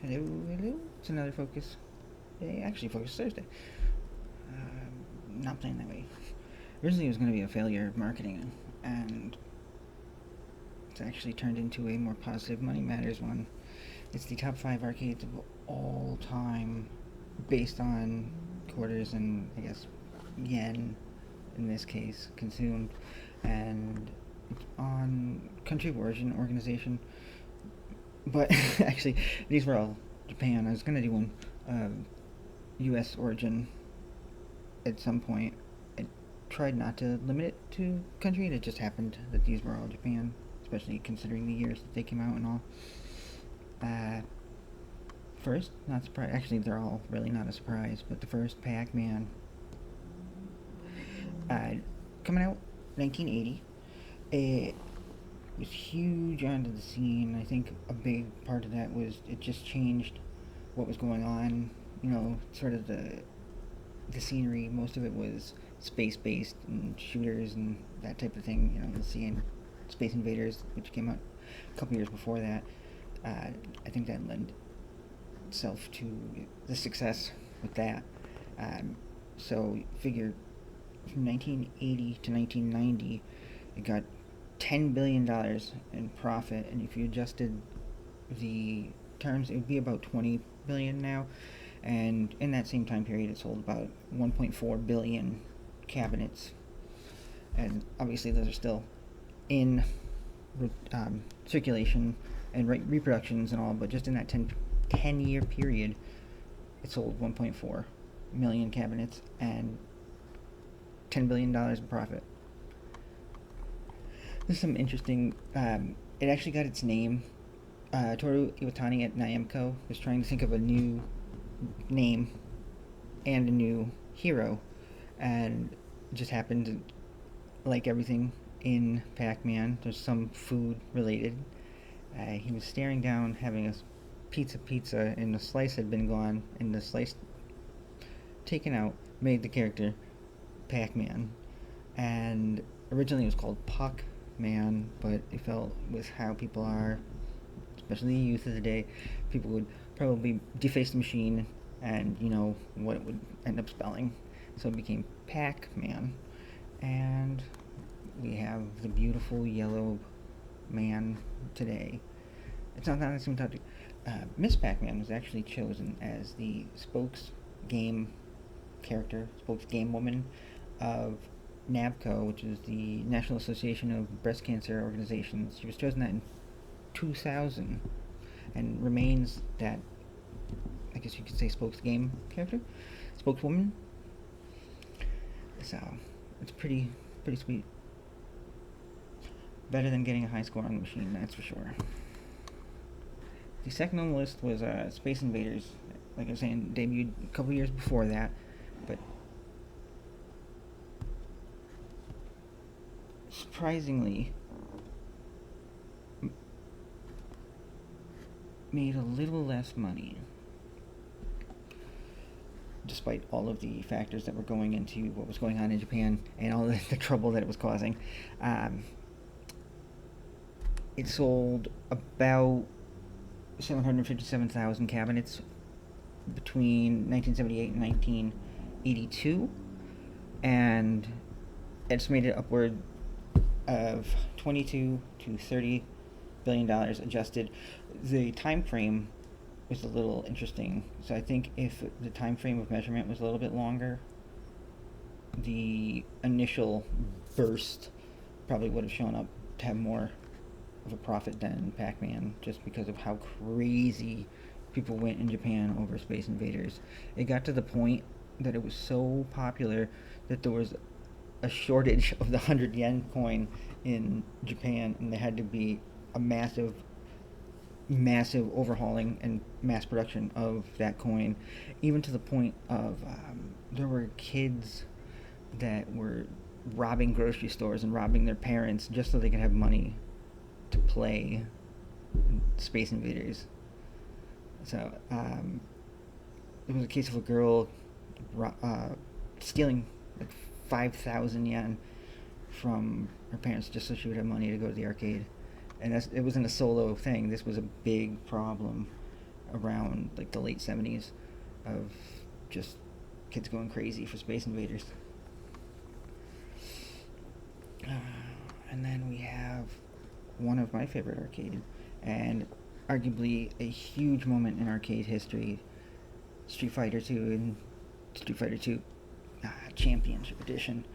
Hello, hello. It's another focus. Actually, focus Thursday. Not playing that way. Originally, it was going to be a failure of marketing, and it's actually turned into a more positive Money Matters one. It's the top 5 arcades of all time, based on quarters and I guess yen, in this case, consumed, and on country of origin organization. But actually, these were all Japan. I was going to do one U.S. origin at some point. I tried not to limit it to country, and it just happened that these were all Japan, especially considering the years that they came out and all. Uh, First, not surprised. Actually, they're all really not a surprise, but the first Pac-Man, uh, coming out 1980. It was huge onto the scene. I think a big part of that was it just changed what was going on. Sort of the scenery. Most of it was space based and shooters and that type of thing. You'll see in Space Invaders, which came out a couple years before that. I think that lent itself to the success with that. So figure from 1980 to 1990, it got $10 billion in profit, and if you adjusted the terms, it would be about 20 billion now. And in that same time period, it sold about 1.4 billion cabinets, and obviously those are still in circulation and reproductions and all. But just in that 10 year period, it sold 1.4 million cabinets and $10 billion in profit. This is some interesting. It actually got its name. Toru Iwatani at Namco was trying to think of a new name and a new hero, and just happened to, like everything in Pac-Man, there's some food related. He was staring down, having a pizza, and the slice had been gone, and the slice taken out made the character Pac-Man. And originally it was called Puck-Man, but it felt with how people are, especially the youth of the day, people would probably deface the machine and what it would end up spelling. So it became Pac-Man. And we have the beautiful yellow man today. It's not that the same topic. Miss Pac-Man was actually chosen as the spokes game character, spokes game woman of NABCO, which is the National Association of Breast Cancer Organizations. She was chosen that in 2000 and remains that, I guess you could say, spokes game character, spokeswoman. So it's pretty sweet. Better than getting a high score on the machine, that's for sure. The second on the list was Space Invaders. Like I was saying, debuted a couple years before that, but surprisingly made a little less money, despite all of the factors that were going into what was going on in Japan and all the trouble that it was causing. It sold about 757,000 cabinets between 1978 and 1982, and estimated upward of 22 to 30 billion dollars adjusted. The time frame was a little interesting. So I think if the time frame of measurement was a little bit longer, the initial burst probably would have shown up to have more of a profit than Pac-Man, just because of how crazy people went in Japan over Space Invaders. It got to the point that it was so popular that there was a shortage of the 100 yen coin in Japan, and there had to be a massive overhauling and mass production of that coin, even to the point of there were kids that were robbing grocery stores and robbing their parents just so they could have money to play Space Invaders. So it was a case of a girl stealing like 5,000 yen from her parents just so she would have money to go to the arcade. And it wasn't a solo thing. This was a big problem around like the late 70s of just kids going crazy for Space Invaders. And then we have one of my favorite arcade and arguably a huge moment in arcade history, Street Fighter 2 and Street Fighter 2 Championship Edition.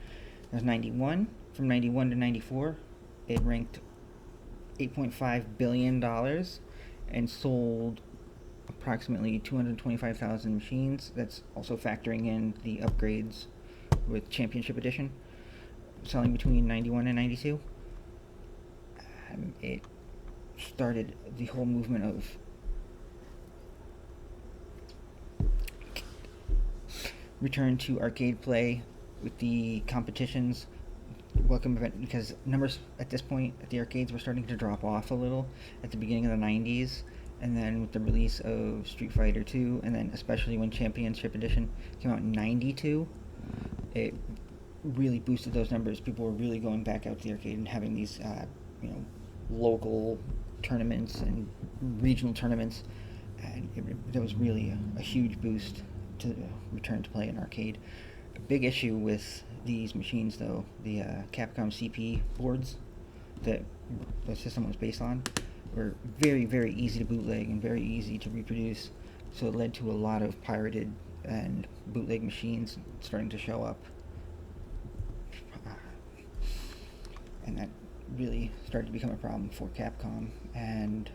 It was 91. From 91 to 94, it ranked $8.5 billion and sold approximately 225,000 machines. That's also factoring in the upgrades with Championship Edition, selling between 91 and 92. It started the whole movement of return to arcade play with the competitions. Welcome event, because numbers at this point at the arcades were starting to drop off a little at the beginning of the 90s, and then with the release of Street Fighter 2, and then especially when Championship Edition came out in 92, it really boosted those numbers. People were really going back out to the arcade and having these local tournaments and regional tournaments, and that was really a huge boost to return to play in arcade. A big issue with these machines, though, the Capcom CP boards that the system was based on, were very, very easy to bootleg and very easy to reproduce, so it led to a lot of pirated and bootleg machines starting to show up, and that really started to become a problem for Capcom and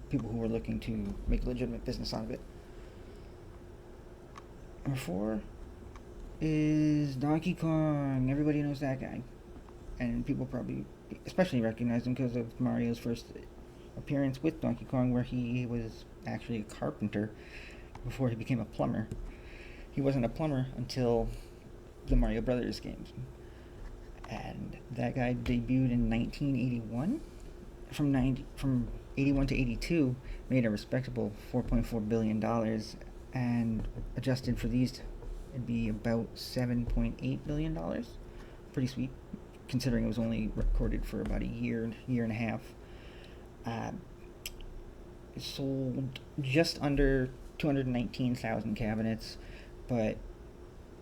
people who were looking to make a legitimate business out of it. Number 4 is Donkey Kong. Everybody knows that guy, and people probably especially recognize him because of Mario's first appearance with Donkey Kong, where he was actually a carpenter before he became a plumber. He wasn't a plumber until the Mario Brothers games, and that guy debuted in 1981. From 81 to 82, made a respectable $4.4 billion, and adjusted for these, it'd be about $7.8 billion. Pretty sweet, considering it was only recorded for about a year and a half. It sold just under 219,000 cabinets, but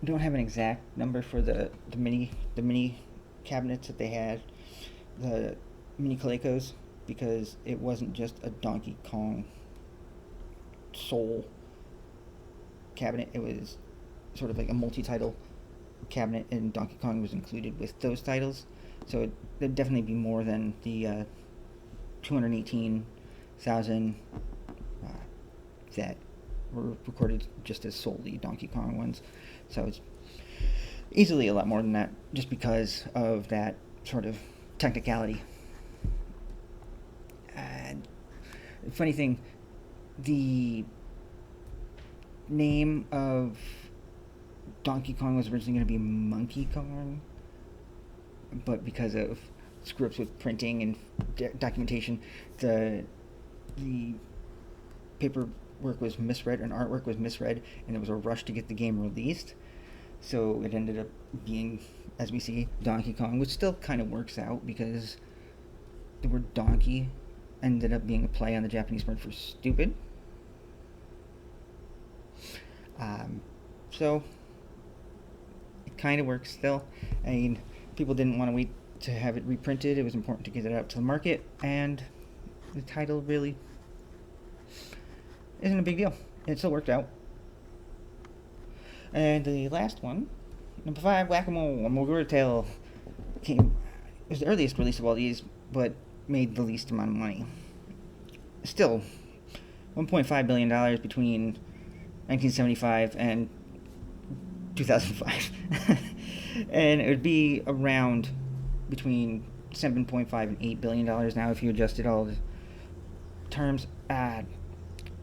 don't have an exact number for the mini cabinets that they had, the mini Colecos, because it wasn't just a Donkey Kong sole cabinet. It was sort of like a multi-title cabinet, and Donkey Kong was included with those titles, so it'd definitely be more than the 218,000 that were recorded just as solely Donkey Kong ones. So it's easily a lot more than that, just because of that sort of technicality. And funny thing, the name of Donkey Kong was originally going to be Monkey Kong, but because of screw-ups with printing and documentation, the paperwork was misread and artwork was misread, and it was a rush to get the game released. So it ended up being, as we see, Donkey Kong, which still kind of works out because the word donkey ended up being a play on the Japanese word for stupid. So it kind of works still. I mean, people didn't want to wait to have it reprinted. It was important to get it out to the market, and the title really isn't a big deal. It still worked out. And the last one, number 5, Whack-A-Mole, a Mogura Tale, it was the earliest release of all these, but made the least amount of money. Still, $1.5 billion between 1975 and 2005. And it would be around between $7.5 and $8 billion now if you adjusted all the terms.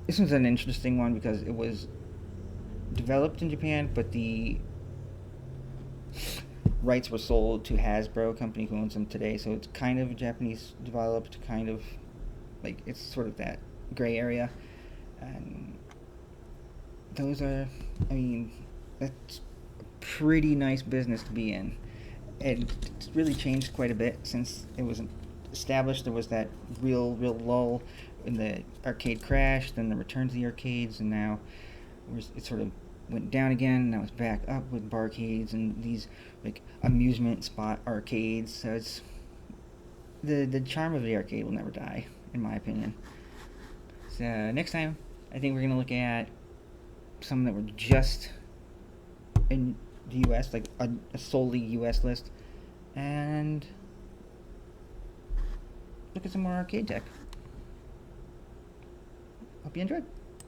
This was an interesting one because it was developed in Japan, but the rights were sold to Hasbro, company who owns them today, so it's kind of Japanese developed, kind of like it's sort of that gray area. And those are, I mean, that's a pretty nice business to be in. It's really changed quite a bit since it was established. There was that real lull in the arcade crash, then the return to the arcades, and now it sort of went down again. Now it's back up with barcades and these like amusement spot arcades. So it's the charm of the arcade will never die, in my opinion. So next time, I think we're gonna look at some that were just in the U.S., like a solely U.S. list, and look at some more arcade tech. Hope you enjoyed.